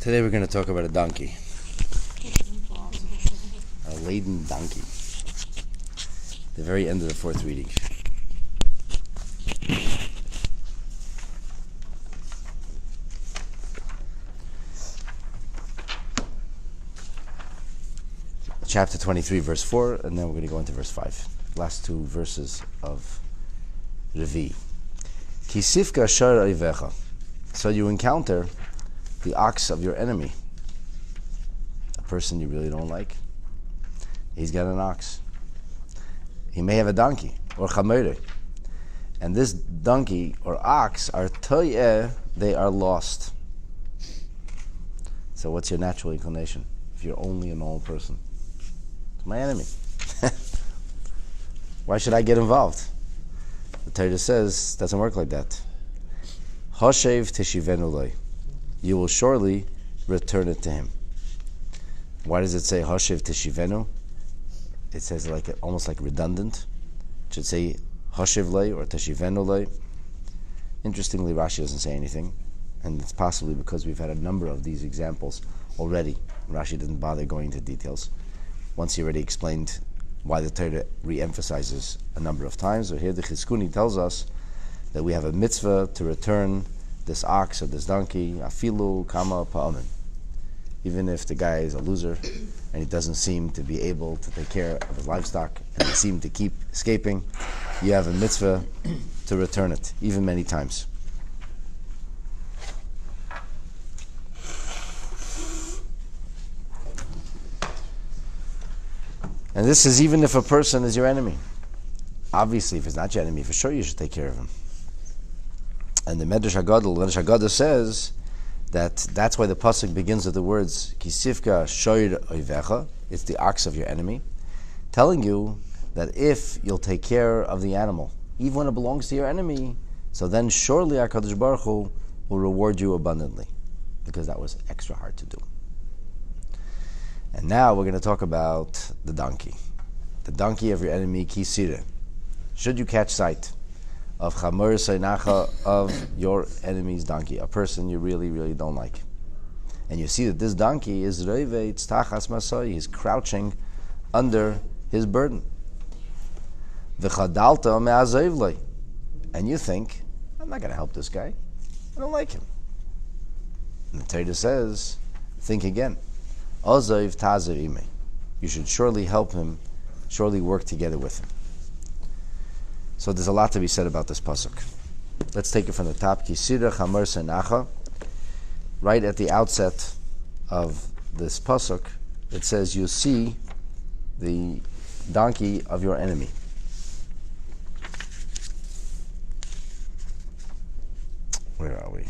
Today we're going to talk about a donkey. A laden donkey. The very end of the fourth reading. Chapter 23, verse 4, and then we're going to go into verse 5. Last two verses of Revi. Kisifka shar oivecha. So you encounter the ox of your enemy, a person you really don't like. He's got an ox. He may have a donkey or chamere, and this donkey or ox are toyeh, they are lost. So what's your natural inclination if you're only a normal person? It's my enemy. Why should I get involved? The Torah says it doesn't work like that. Hashev teshivenu loi. You will surely return it to him. Why does it say Hashev teshivenu? It says almost like redundant. It should say Hashev loi or teshivenu loi. Interestingly, Rashi doesn't say anything, and it's possibly because we've had a number of these examples already. Rashi didn't bother going into details. Once he already explained why the Torah re-emphasizes a number of times. So here the Chizkuni tells us that we have a mitzvah to return this ox or this donkey, afilu kama pa'amen. Even if the guy is a loser and he doesn't seem to be able to take care of his livestock and he seems to keep escaping, you have a mitzvah to return it, even many times. And this is even if a person is your enemy. Obviously, if it's not your enemy, for sure you should take care of him. And the Medrash Haggadah says that that's why the pasuk begins with the words Kisifka shoir oivecha. It's the ox of your enemy, telling you that if you'll take care of the animal, even when it belongs to your enemy, so then surely HaKadosh Baruch Hu will reward you abundantly, because that was extra hard to do. And now we're going to talk about the donkey of your enemy, Kisire. Should you catch sight of Chamor Seinacha, of your enemy's donkey, a person you really, really don't like, and you see that this donkey is Reive Tztachas Masai, he's crouching under his burden. V'chadalta me'azev lei, and you think, I'm not going to help this guy. I don't like him. And the Torah says, think again. Ozev tazer imei. You should surely help him, surely work together with him. So there's a lot to be said about this pasuk. Let's take it from the top. Kisira chamor senacha. Right at the outset of this pasuk, it says, you see the donkey of your enemy. Where are we?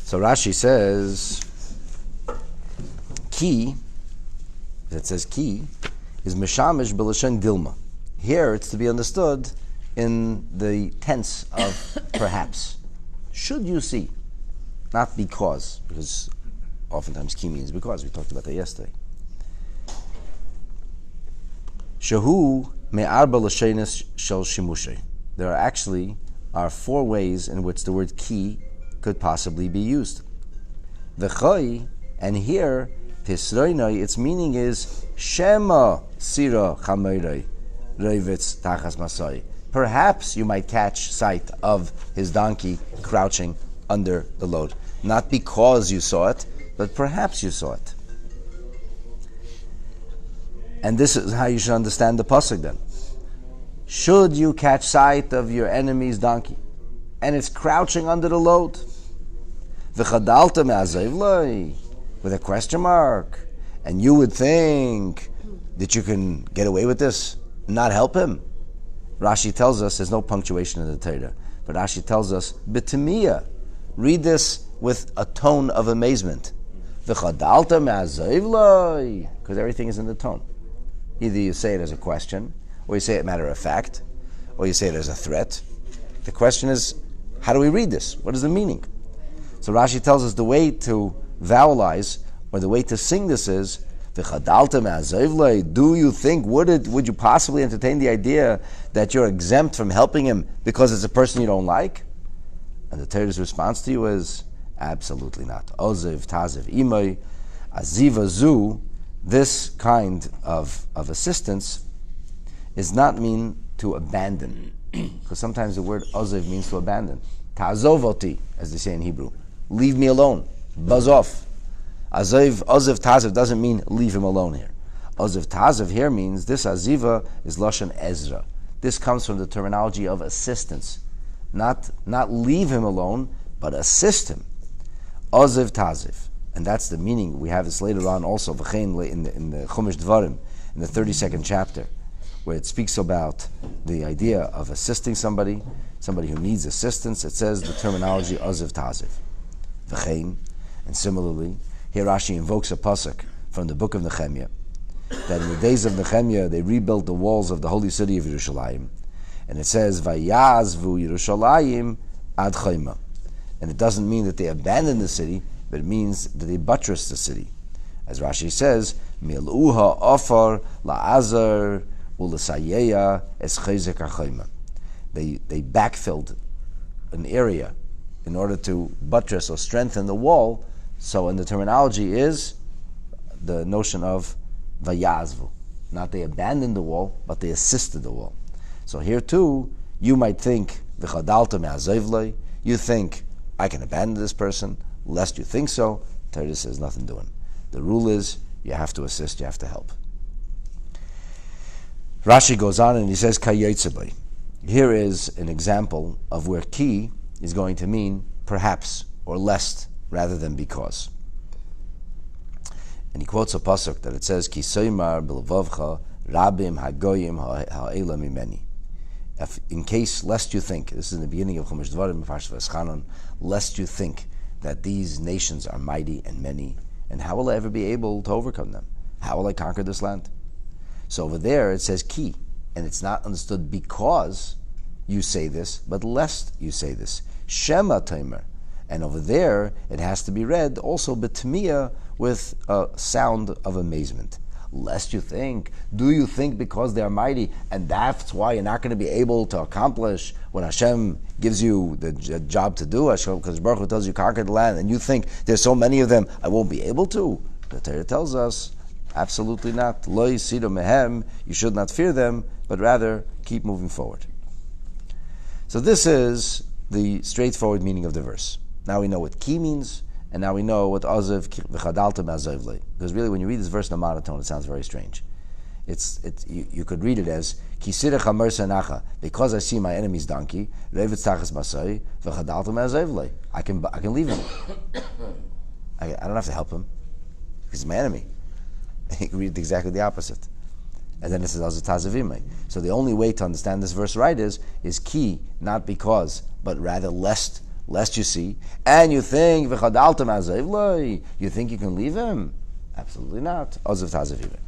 So Rashi says, ki, it says ki, is meshamish b'lashen dilma. Here it's to be understood in the tense of perhaps. Should you see, not because oftentimes ki means because. We talked about that yesterday. Shehu me'arba l'shenis shel shimushay. There are four ways in which the word ki could possibly be used. V'choi, and here Tisroinoi, its meaning is Shema Sira Chameiroi Reivetz Tachas Masai. Perhaps you might catch sight of his donkey crouching under the load. Not because you saw it, but perhaps you saw it. And this is how you should understand the pasuk then. Should you catch sight of your enemy's donkey and it's crouching under the load, V'chadalta me'azev loi, with a question mark, and you would think that you can get away with this, not help him. Rashi tells us there's no punctuation in the Torah, but Rashi tells us b'temiya. Read this with a tone of amazement. V'chadalta me'azev loi, because everything is in the tone. Either you say it as a question, or you say it matter of fact, or you say it as a threat. The question is, how do we read this? What is the meaning? So Rashi tells us the way to vowelize, or the way to sing this is Do you think, would you possibly entertain the idea that you're exempt from helping him because it's a person you don't like? And the Torah's response to you is, absolutely not. Ozev, tazev, imay, aziva zu, this kind of assistance is not mean to abandon. Because sometimes the word ozev means to abandon. Ta'azovoti, as they say in Hebrew. Leave me alone. Buzz off. Ozev tazev doesn't mean leave him alone here. Ozev tazev here means this aziva is lashon ezra. This comes from the terminology of assistance. Not leave him alone, but assist him. Ozev tazev. And that's the meaning. We have this later on also in the Chumash Dvarim, in the 32nd chapter, where it speaks about the idea of assisting somebody who needs assistance. It says the terminology ozev tazev. V'chein. And similarly, here Rashi invokes a pasuk from the book of Nehemiah, that in the days of Nehemiah they rebuilt the walls of the holy city of Yerushalayim. And it says, Vayazvu Yerushalayim ad chayma. And it doesn't mean that they abandoned the city, but it means that they buttressed the city. As Rashi says, Mil'uha ofar la'azar u'l'sayeya es chayzek ha'chayma. They backfilled an area in order to buttress or strengthen the wall. So in the terminology is the notion of vayazvu. Not they abandoned the wall, but they assisted the wall. So here too, you might think, v'chadalta me'azevlei, you think, I can abandon this person, lest you think so. Torah says nothing doing. The rule is, you have to assist, you have to help. Rashi goes on and he says, kayotzebei. Here is an example of where ki is going to mean perhaps or lest rather than because. And he quotes a pasuk that it says, Ki soymar b'levavcha rabim hagoyim ha'ela mimeni. In case, lest you think, this is in the beginning of Chumash Dvarim, Parshat V'eschanon, lest you think that these nations are mighty and many, and how will I ever be able to overcome them? How will I conquer this land? So over there it says ki, and it's not understood because you say this, but lest you say this. Shema Taimer. And over there, it has to be read also betmiyah with a sound of amazement. Lest you think, do you think because they are mighty, and that's why you're not going to be able to accomplish when Hashem gives you the job to do, Hashem, because Baruch Hu tells you conquer the land, and you think there's so many of them, I won't be able to? The Torah tells us, absolutely not. Lo yisidu mehem, you should not fear them, but rather keep moving forward. So this is the straightforward meaning of the verse. Now we know what ki means, and now we know what azev v'chadalta me'azevlei. Because really, when you read this verse in a monotone, it sounds very strange. You could read it as ki sirech hamer senacha, because I see my enemy's donkey, revetz tachas masai v'chadalta me'azevlei. I can leave him. I don't have to help him because he's my enemy. You can read it exactly the opposite. And then it says azev tazevimei. So the only way to understand this verse right is ki, not because, but rather lest you see, and you think v'chadalta me'azevlei, you think you can leave him? Absolutely not. Azev tazevimei.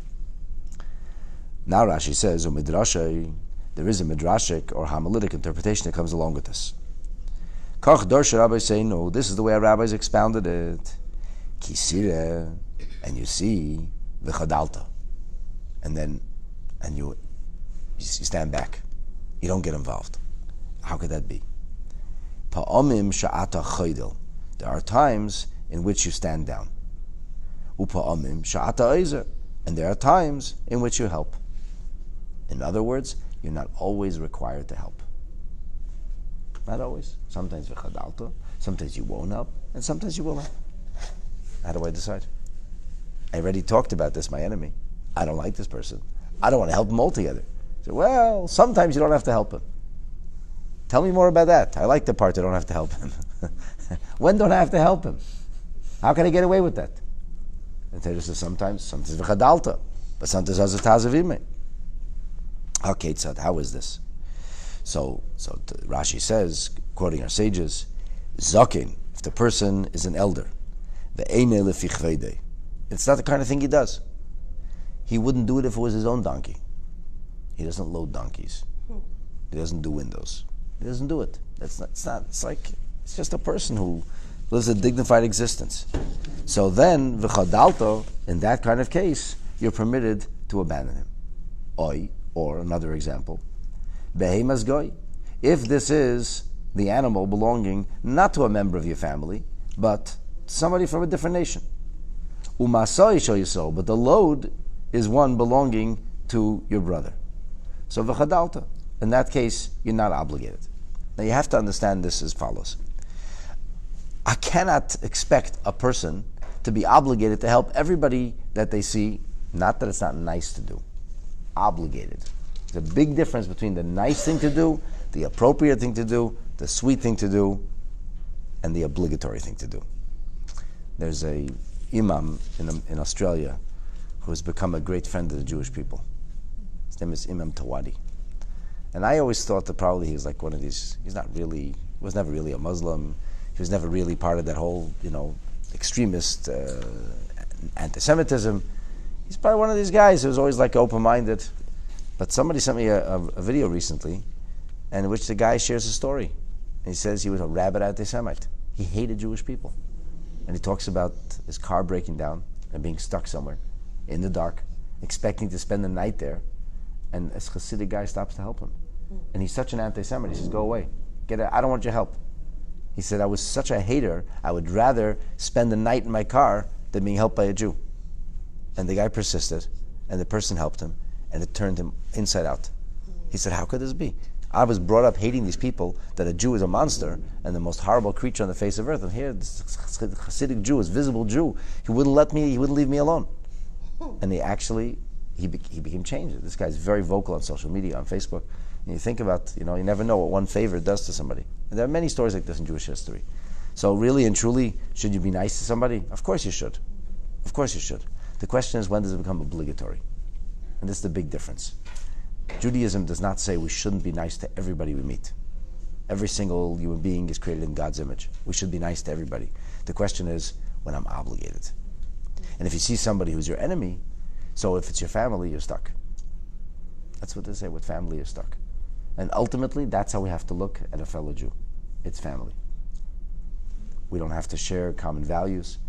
Now Rashi says, there is a midrashic or homiletic interpretation that comes along with this. Kach darsha rabbis say, no, this is the way our rabbis expounded it. Kisire, and you see v'chadalta, and you stand back. You don't get involved. How could that be? Pa'amim sha'ata chaydel. There are times in which you stand down. Upa'amim sha'ata oizer. And there are times in which you help. In other words, you're not always required to help. Not always. Sometimes v'chadalta, sometimes you won't help, and sometimes you will help. How do I decide? I already talked about this, my enemy. I don't like this person. I don't want to help him altogether. So, well, sometimes you don't have to help him. Tell me more about that. I like the part I don't have to help him. When don't I have to help him? How can I get away with that? And Torah says sometimes v'chadalta, but sometimes azev tazevimei. Okay, tzad, how is this? So Rashi says, quoting our sages, zakin, if the person is an elder, ve'einei lefi chveidei, it's not the kind of thing he does. He wouldn't do it if it was his own donkey. He doesn't load donkeys. He doesn't do windows. He doesn't do it. It's just a person who lives a dignified existence. So then, v'chadalto, in that kind of case, you're permitted to abandon him. Or another example, behemas goy. If this is the animal belonging not to a member of your family, but somebody from a different nation. Umasoi shoyisol, but the load is one belonging to your brother. So v'chadalta. In that case, you're not obligated. Now you have to understand this as follows. I cannot expect a person to be obligated to help everybody that they see, not that it's not nice to do. Obligated. There's a big difference between the nice thing to do, the appropriate thing to do, the sweet thing to do, and the obligatory thing to do. There's a imam in Australia who has become a great friend of the Jewish people. His name is Imam Tawadi. And I always thought that probably he was like one of these, was never really a Muslim. He was never really part of that whole, extremist anti-Semitism. He's probably one of these guys who was always like open-minded. But somebody sent me a video recently in which the guy shares a story. And he says he was a rabid anti-Semite. He hated Jewish people. And he talks about his car breaking down and being stuck somewhere in the dark, expecting to spend the night there. And a Hasidic guy stops to help him. And he's such an anti-Semite. He says, go away. I don't want your help. He said, I was such a hater, I would rather spend the night in my car than being helped by a Jew. And the guy persisted, and the person helped him, and it turned him inside out. He said, how could this be? I was brought up hating these people, that a Jew is a monster, and the most horrible creature on the face of earth. And here, this Hasidic Jew, this visible Jew, he wouldn't leave me alone. And he became changed. This guy's very vocal on social media, on Facebook. And you think about, you never know what one favor does to somebody. And there are many stories like this in Jewish history. So really and truly, should you be nice to somebody? Of course you should. Of course you should. The question is, when does it become obligatory? And this is the big difference. Judaism does not say we shouldn't be nice to everybody we meet. Every single human being is created in God's image. We should be nice to everybody. The question is, when I'm obligated. And if you see somebody who's your enemy, so if it's your family, you're stuck. That's what they say, with family, you're stuck. And ultimately, that's how we have to look at a fellow Jew. It's family. We don't have to share common values.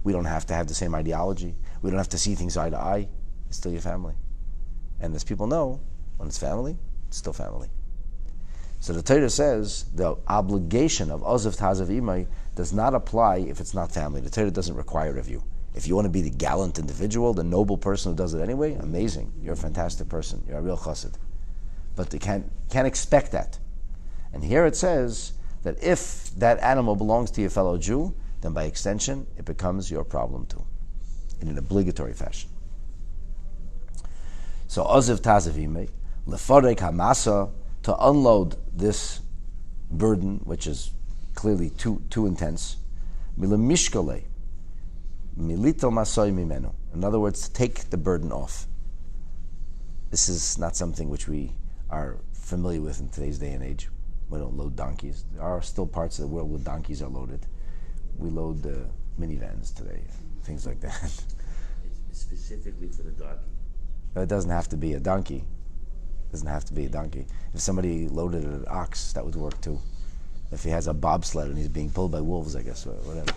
We don't have to have the same ideology. We don't have to see things eye to eye. It's still your family. And as people know, when it's family, it's still family. So the Torah says the obligation of Ozav Tazav Imai does not apply if it's not family. The Torah doesn't require it of you. If you want to be the gallant individual, the noble person who does it anyway, amazing. You're a fantastic person. You're a real chassid. But they can't expect that. And here it says that if that animal belongs to your fellow Jew, then by extension, it becomes your problem too, in an obligatory fashion. So, Oziv Tazavime, Leforek Hamasa, to unload this burden, which is clearly too intense, Milamishkale, Milito Masoy Mimenu. In other words, to take the burden off. This is not something which we are familiar with in today's day and age. We don't load donkeys. There are still parts of the world where donkeys are loaded. We load minivans today, things like that. It's specifically for the donkey. But it doesn't have to be a donkey. It doesn't have to be a donkey. If somebody loaded an ox, that would work too. If he has a bobsled and he's being pulled by wolves, I guess, or whatever.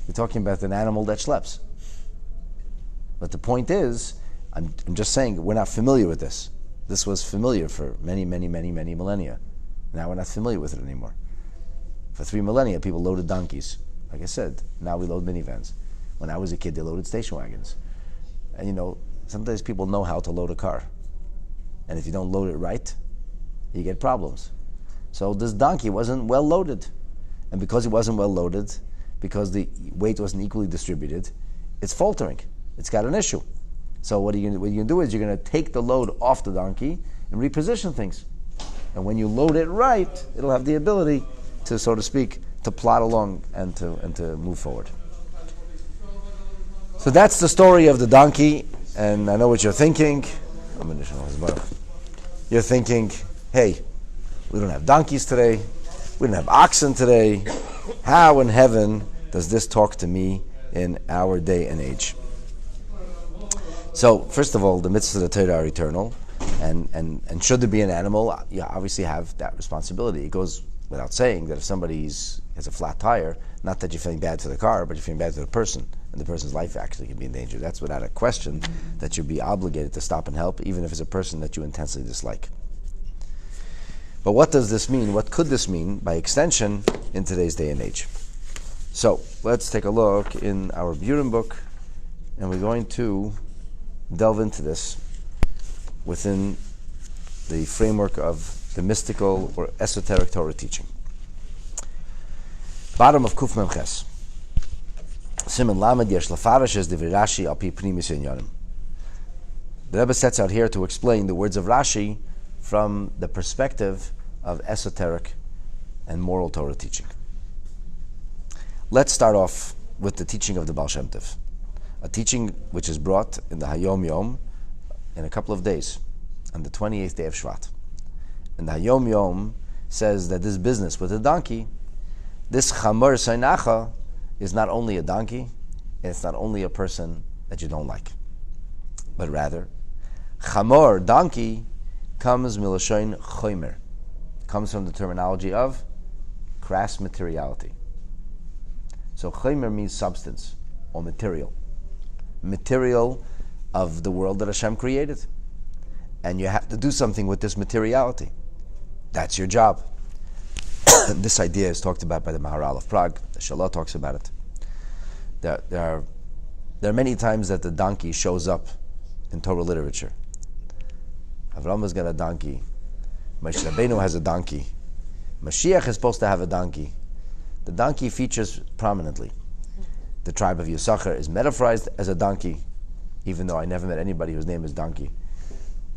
We're talking about an animal that schleps. But the point is, I'm just saying, we're not familiar with this. This was familiar for many, many, many, many millennia. Now we're not familiar with it anymore. For 3 millennia, people loaded donkeys. Like I said, now we load minivans. When I was a kid, they loaded station wagons. And sometimes people know how to load a car. And if you don't load it right, you get problems. So this donkey wasn't well loaded. And because it wasn't well loaded, because the weight wasn't equally distributed, it's faltering. It's got an issue. So what you're going to do is you're going to take the load off the donkey and reposition things. And when you load it right, it'll have the ability to, so to speak, to plod along and to move forward. So that's the story of the donkey. And I know what you're thinking. You're thinking, hey, we don't have donkeys today. We don't have oxen today. How in heaven does this talk to me in our day and age? So, first of all, the mitzvahs of the Torah are eternal. And should there be an animal, you obviously have that responsibility. It goes without saying that if somebody has a flat tire, not that you're feeling bad for the car, but you're feeling bad for the person, and the person's life actually can be in danger. That's without a question that you'd be obligated to stop and help, even if it's a person that you intensely dislike. But what does this mean? What could this mean, by extension, in today's day and age? So, let's take a look in our Burim book, and we're going to delve into this within the framework of the mystical or esoteric Torah teaching. Bottom of Kuf Mem Ches. Siman Lamed Yesh Lafarash es Divrei Rashi al pi Pnimis Inyanim. The Rebbe sets out here to explain the words of Rashi from the perspective of esoteric and moral Torah teaching. Let's start off with the teaching of the Baal Shem Tov, a teaching which is brought in the Hayom Yom in a couple of days, on the 28th day of Shvat. And the Hayom Yom says that this business with a donkey, this Chamor Sainacha, is not only a donkey, and it's not only a person that you don't like, but rather, Chamor, donkey, comes Miloshoin Chomer, comes from the terminology of crass materiality. So Chomer means substance or material of the world that Hashem created. And you have to do something with this materiality. That's your job. This idea is talked about by the Maharal of Prague. The Shalah talks about it. There are many times that the donkey shows up in Torah literature. Avraham got a donkey. Moshe Rabbeinu has a donkey. Mashiach is supposed to have a donkey. The donkey features prominently. The tribe of Yisachar is metaphorized as a donkey, even though I never met anybody whose name is donkey.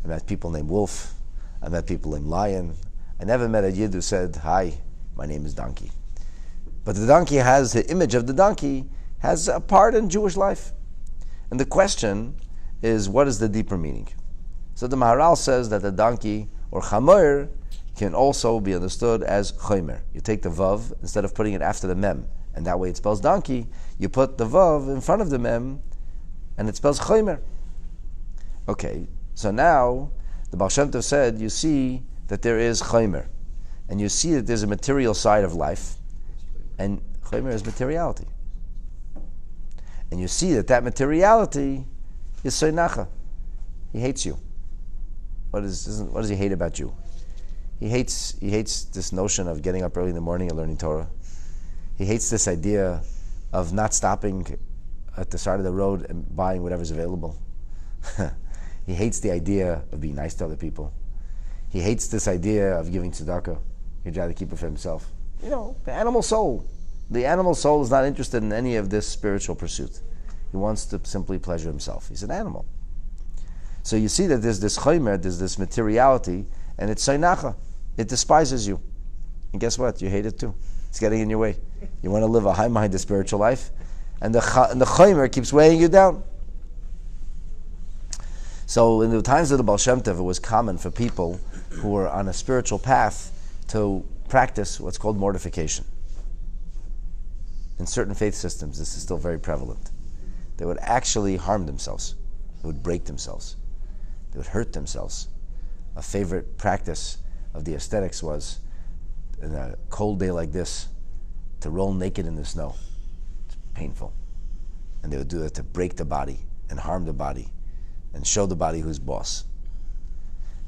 I met people named Wolf. I met people named Lion. I never met a Yid who said, "Hi, my name is Donkey." But the donkey has, the image of the donkey has a part in Jewish life. And the question is, what is the deeper meaning? So the Maharal says that the donkey, or Chamor, can also be understood as Chomer. You take the Vav, instead of putting it after the Mem, and that way it spells donkey, you put the Vav in front of the Mem, and it spells Chomer. Okay, so now, the Baal Shem Tov said, you see that there is Chomer, and you see that there's a material side of life, and Chomer is materiality. And you see that that materiality is Soinacha. He hates you. What does he hate about you? He hates this notion of getting up early in the morning and learning Torah. He hates this idea of not stopping at the side of the road and buying whatever's available. He hates the idea of being nice to other people. He hates this idea of giving tzedakah. He'd rather keep it for himself. You know, the animal soul. The animal soul is not interested in any of this spiritual pursuit. He wants to simply pleasure himself. He's an animal. So you see that there's this chomer, there's this materiality, and it's sainacha. It despises you. And guess what? You hate it too. It's getting in your way. You want to live a high-minded spiritual life, and the chomer keeps weighing you down. So in the times of the Baal Shem Tov, it was common for people who were on a spiritual path to practice what's called mortification. In certain faith systems, this is still very prevalent. They would actually harm themselves. They would break themselves. They would hurt themselves. A favorite practice of the aesthetics was, in a cold day like this, to roll naked in the snow. It's painful. And they would do that to break the body and harm the body and show the body who's boss.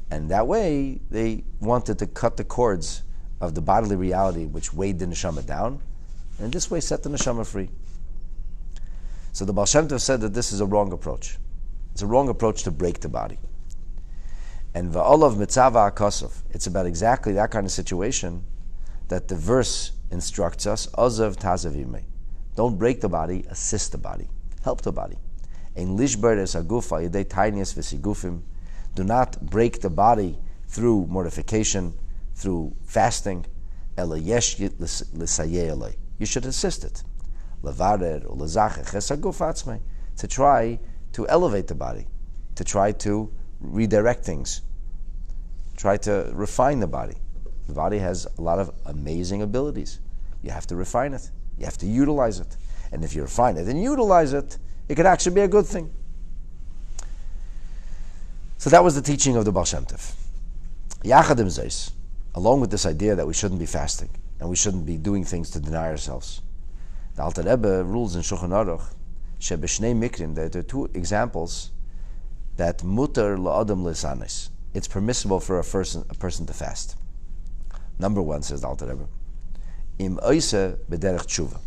And that way, they wanted to cut the cords of the bodily reality which weighed the neshama down, and this way set the neshama free. So the Baal Shem Tov said that this is a wrong approach. It's a wrong approach to break the body. And va'olav mitzava akosov, it's about exactly that kind of situation that the verse instructs us, ozav tazavime. Don't break the body, assist the body. Help the body. Ein lishber es hagufa yedei tainias v'sigufim. Do not break the body through mortification, through fasting. Ela yesh l'sayeh eloi. You should assist it. Levarer or lezachet ches haguf atzmei. To try to elevate the body, to try to redirect things, try to refine the body. The body has a lot of amazing abilities. You have to refine it. You have to utilize it. And if you refine it and utilize it, it could actually be a good thing. So that was the teaching of the Baal Shem Tov. Yachadim zeis, along with this idea that we shouldn't be fasting and we shouldn't be doing things to deny ourselves, the Alter Rebbe rules in Shulchan Aruch sheb'shnei mikrim that there are two examples that mutar la'adam lisanis. It's permissible for a person to fast. Number one, says the Alter Rebbe, im oise b'derech tshuva.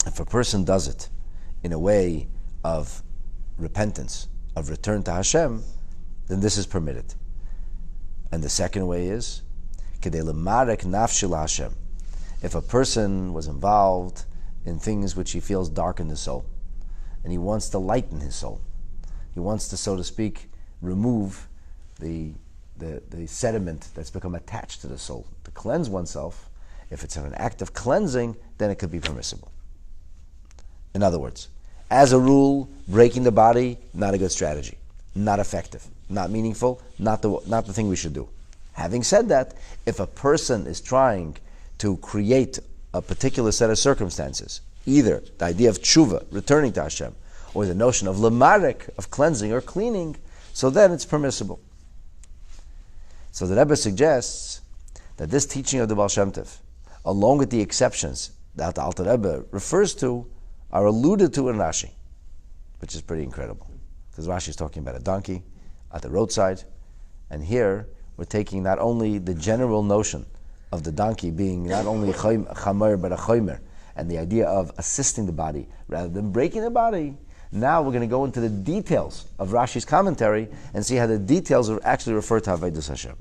If a person does it in a way of repentance, of return to Hashem, then this is permitted. And the second way is kedei lemarek nafshi Hashem. If a person was involved in things which he feels darken his soul, and he wants to lighten his soul, he wants to, so to speak, remove the sediment that's become attached to the soul, to cleanse oneself. If it's an act of cleansing, then it could be permissible. In other words, as a rule, breaking the body, not a good strategy, not effective, not meaningful, not the thing we should do. Having said that, if a person is trying to create a particular set of circumstances, either the idea of tshuva, returning to Hashem, or the notion of lemarek, of cleansing or cleaning, so then it's permissible. So the Rebbe suggests that this teaching of the Baal Shem Tov, along with the exceptions that the Alter Rebbe refers to, are alluded to in Rashi, which is pretty incredible. Because Rashi is talking about a donkey at the roadside, and here we're taking not only the general notion of the donkey being not only a chamer but a chomer, and the idea of assisting the body rather than breaking the body. Now we're going to go into the details of Rashi's commentary and see how the details actually refer to Avodas Hashem.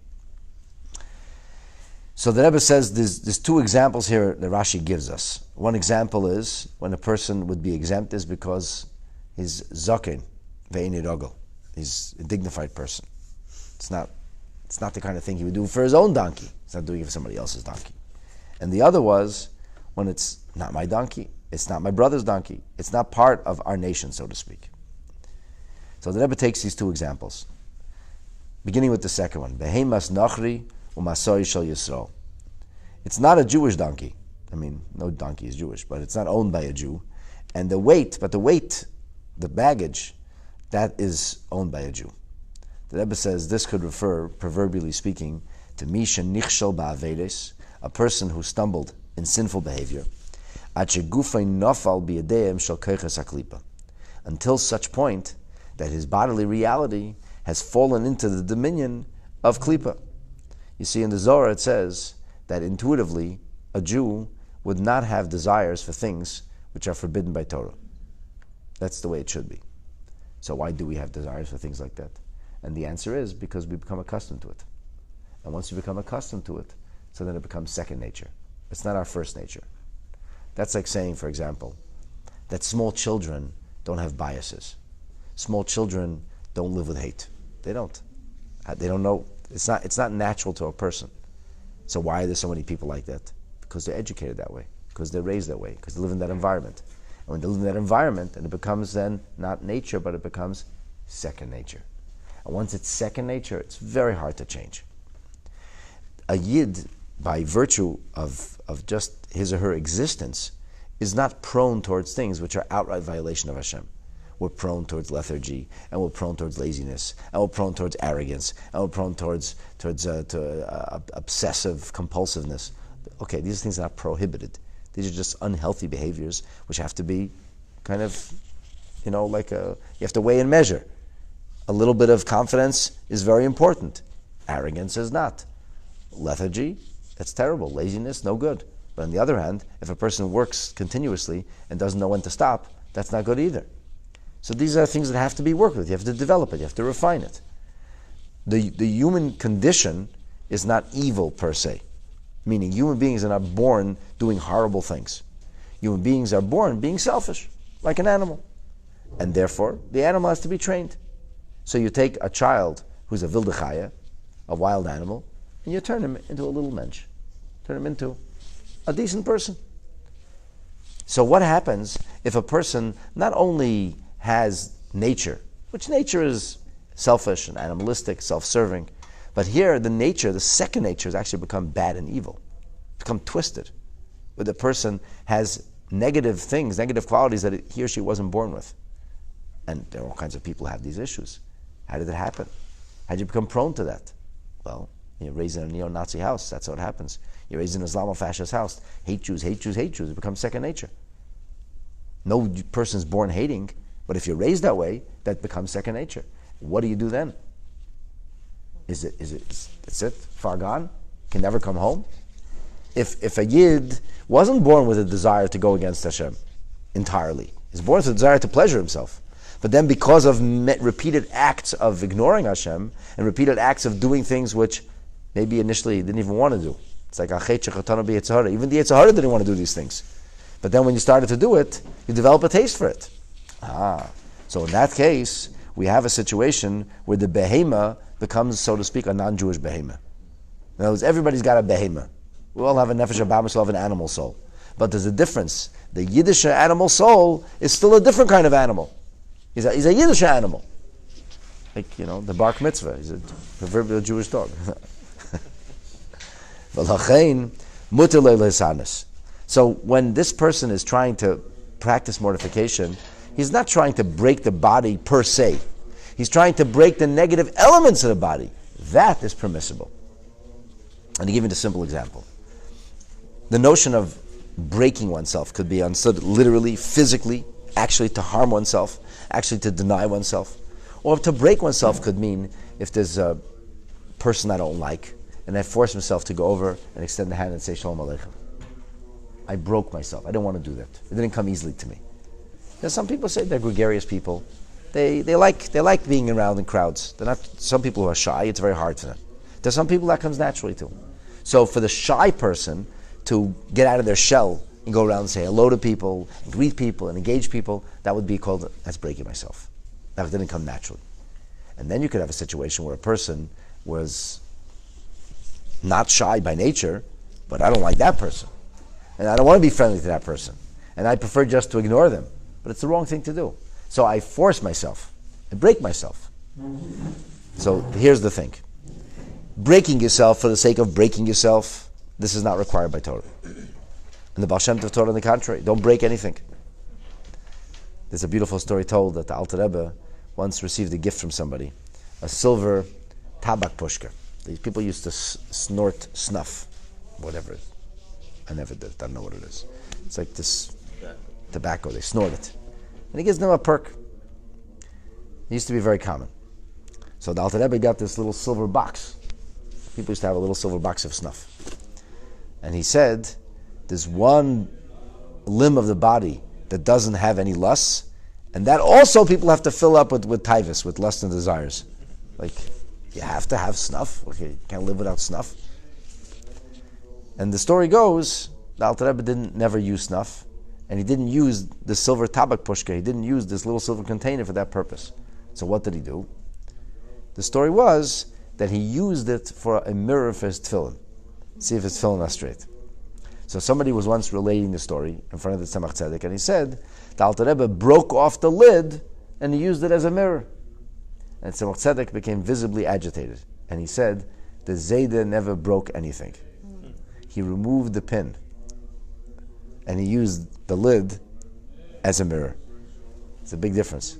So the Rebbe says there's two examples here that Rashi gives us. One example is when a person would be exempt is because he's zaken, ve'ini rogel. He's a dignified person. It's not the kind of thing he would do for his own donkey. He's not doing it for somebody else's donkey. And the other was when it's not my donkey, it's not my brother's donkey, it's not part of our nation, so to speak. So the Rebbe takes these two examples, beginning with the second one. Behemas nachri u'masoi shel Yisrael. It's not a Jewish donkey. I mean, no donkey is Jewish, but it's not owned by a Jew. And the weight, the baggage, that is owned by a Jew. The Rebbe says this could refer, proverbially speaking, to Misha Nichshel Ba'avedes, a person who stumbled in sinful behavior, until such point that his bodily reality has fallen into the dominion of klipa. You see, in the Zohar it says that intuitively a Jew would not have desires for things which are forbidden by Torah. That's the way it should be. So why do we have desires for things like that? And the answer is because we become accustomed to it. And once you become accustomed to it, so then it becomes second nature. It's not our first nature. That's like saying, for example, that small children don't have biases. Small children don't live with hate. They don't. They don't know. It's not natural to a person. So why are there so many people like that? Because they're educated that way. Because they're raised that way. Because they live in that environment. And when they live in that environment, and it becomes then not nature, but it becomes second nature. And once it's second nature, it's very hard to change. A Yid, by virtue of just his or her existence, is not prone towards things which are outright violation of Hashem. We're prone towards lethargy, and we're prone towards laziness, and we're prone towards arrogance, and we're prone towards obsessive compulsiveness. Okay, these things are not prohibited. These are just unhealthy behaviors which have to be kind of, you have to weigh and measure. A little bit of confidence is very important. Arrogance is not. Lethargy, that's terrible. Laziness, no good. But on the other hand, if a person works continuously and doesn't know when to stop, that's not good either. So these are things that have to be worked with. You have to develop it. You have to refine it. The human condition is not evil per se. Meaning human beings are not born doing horrible things. Human beings are born being selfish, like an animal. And therefore, the animal has to be trained. So you take a child who's a wilde chaya, a wild animal, and you turn him into a little mensch. Turn him into a decent person. So what happens if a person not only has nature, which nature is selfish and animalistic, self-serving, but here the nature, the second nature, has actually become bad and evil, become twisted, where the person has negative things, negative qualities that he or she wasn't born with. And there are all kinds of people who have these issues. How did it happen? How did you become prone to that? Well, You're raised in a neo-Nazi house. That's how it happens. You're raised in an Islamo-fascist house. Hate Jews, hate Jews, hate Jews. It becomes second nature. No person's born hating, but if you're raised that way, that becomes second nature. What do you do then? That's it? Far gone? Can never come home? If a Yid wasn't born with a desire to go against Hashem entirely, he's born with a desire to pleasure himself. But then because of repeated acts of ignoring Hashem and repeated acts of doing things which maybe initially he didn't even want to do. It's like even the Yetzer Hara didn't want to do these things. But then when you started to do it, you develop a taste for it. So in that case, we have a situation where the behema becomes, so to speak, a non-Jewish behema. In other words, everybody's got a behema. We all have a nefesh habama, we all have an animal soul. But there's a difference. The Yiddish animal soul is still a different kind of animal. He's a Yiddish animal. Like, the bar mitzvah. He's a proverbial Jewish dog. So when this person is trying to practice mortification, he's not trying to break the body per se. He's trying to break the negative elements of the body. That is permissible. And to give you a simple example, the notion of breaking oneself could be understood literally, physically, actually to harm oneself, actually to deny oneself. Or to break oneself could mean if there's a person I don't like, and I force myself to go over and extend the hand and say Shalom Aleichem. I broke myself. I didn't want to do that. It didn't come easily to me. There's some people say they're gregarious people. They like being around in crowds. They're not. Some people who are shy, it's very hard for them. There's some people that comes naturally to. So for the shy person to get out of their shell and go around and say hello to people, and greet people, and engage people, that would be called, that's breaking myself. That didn't come naturally. And then you could have a situation where a person was not shy by nature, but I don't like that person. And I don't want to be friendly to that person. And I prefer just to ignore them. But it's the wrong thing to do. So I force myself. I break myself. So here's the thing. Breaking yourself for the sake of breaking yourself, this is not required by Torah. And the Baal Shem Tov taught on the contrary. Don't break anything. There's a beautiful story told that the Alter Rebbe once received a gift from somebody. A silver tabak pushka. These people used to snort snuff. Whatever it is. I never did. I don't know what it is. It's like this tobacco. They snort it. And he gives them a perk. It used to be very common. So the Alter Rebbe got this little silver box. People used to have a little silver box of snuff. And he said, there's one limb of the body that doesn't have any lusts, and that also people have to fill up with taivas, with lust and desires. Like, you have to have snuff. Okay, you can't live without snuff. And the story goes, the Alter Rebbe never use snuff, and he didn't use the silver tabak pushka. He didn't use this little silver container for that purpose. So what did he do? The story was that he used it for a mirror for his tefillin. See if his tefillin are straight. So somebody was once relating the story in front of the Tzemach Tzedek, and he said, the Alter Rebbe broke off the lid, and he used it as a mirror. And Tzemach Tzedek became visibly agitated. And he said, the Zayda never broke anything. He removed the pin, and he used the lid as a mirror. It's a big difference.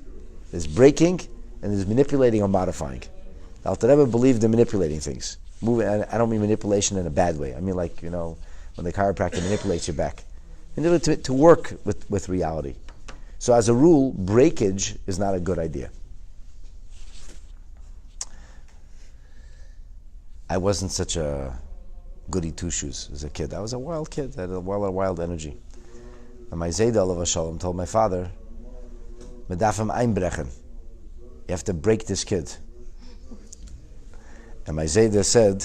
There's breaking, and there's manipulating or modifying. The Alter Rebbe believed in manipulating things. And I don't mean manipulation in a bad way. I mean like, when the chiropractor manipulates your back. To work with reality. So as a rule, breakage is not a good idea. I wasn't such a goody two-shoes as a kid. I was a wild kid. I had a wild energy. And my Zayda Alav Shalom told my father, "Medafim einbrechen." You have to break this kid. And my Zayda said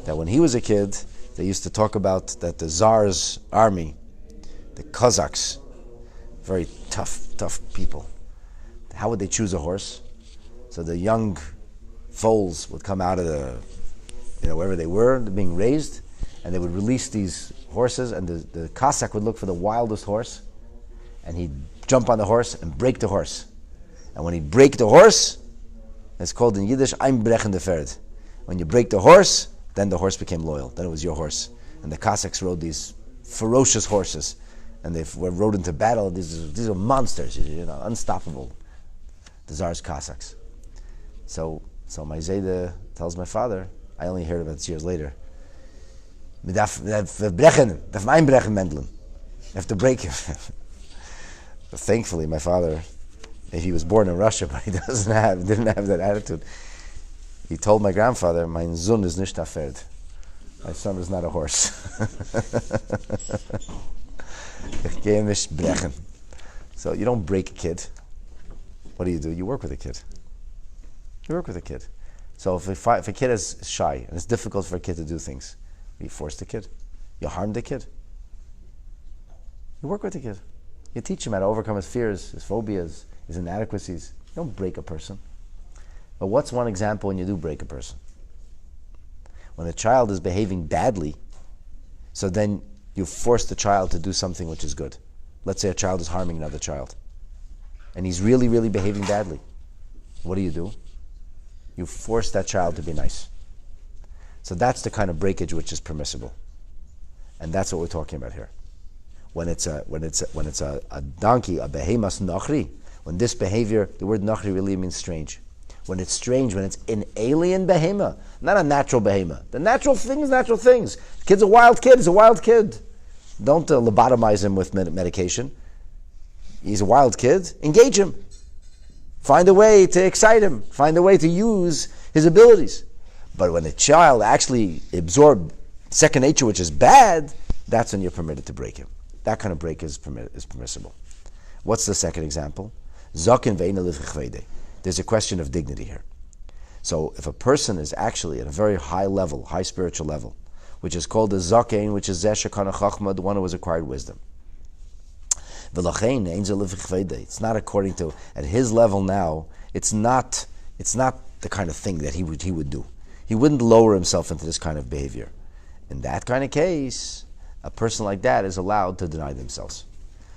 that when he was a kid, they used to talk about that the Tsar's army, the Cossacks, very tough people. How would they choose a horse? So the young foals would come out of the, wherever they were, being raised, and they would release these horses, and the Cossack would look for the wildest horse, and he'd jump on the horse and break the horse. And when he'd break the horse, it's called in Yiddish, einbrechen de Pferd. When you break the horse, then the horse became loyal. Then it was your horse. And the Cossacks rode these ferocious horses, and they were rode into battle. These are monsters, unstoppable. The Tsar's Cossacks. So my Zayda tells my father, I only heard about this years later. You have to break him. But thankfully, my father, he was born in Russia, but he didn't have that attitude. He told my grandfather, "Mein Sohn ist nicht ein Pferd. My son is not a horse." Ich gehe nicht brechen. So you don't break a kid. What do? You work with a kid. You work with a kid. So if a kid is shy and it's difficult for a kid to do things, you force the kid. You harm the kid. You work with the kid. You teach him how to overcome his fears, his phobias, his inadequacies. You don't break a person. But what's one example when you do break a person? When a child is behaving badly, so then you force the child to do something which is good. Let's say a child is harming another child, and he's really, really behaving badly. What do? You force that child to be nice. So that's the kind of breakage which is permissible, and that's what we're talking about here. When it's a donkey, a behemoth nachri, when this behavior, the word nachri really means strange. When it's strange, when it's an alien behemoth, not a natural behemoth. The natural thing is natural things. The kid's a wild kid. He's a wild kid. Don't lobotomize him with medication. He's a wild kid. Engage him. Find a way to excite him. Find a way to use his abilities. But when a child actually absorbs second nature, which is bad, that's when you're permitted to break him. That kind of break is permissible. What's the second example? Zaken ve'ena livchvede. There's a question of dignity here. So if a person is actually at a very high level, high spiritual level, which is called the zaken, which is zeh shekana chachma, the one who has acquired wisdom. It's not according to, at his level now, it's not the kind of thing that he would do. He wouldn't lower himself into this kind of behavior. In that kind of case, a person like that is allowed to deny themselves.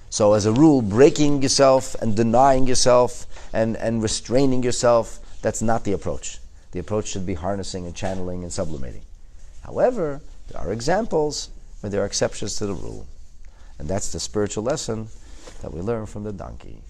So as a rule, breaking yourself and denying yourself and restraining yourself, that's not the approach. The approach should be harnessing and channeling and sublimating. However, there are examples where there are exceptions to the rule. And that's the spiritual lesson that we learn from the donkey.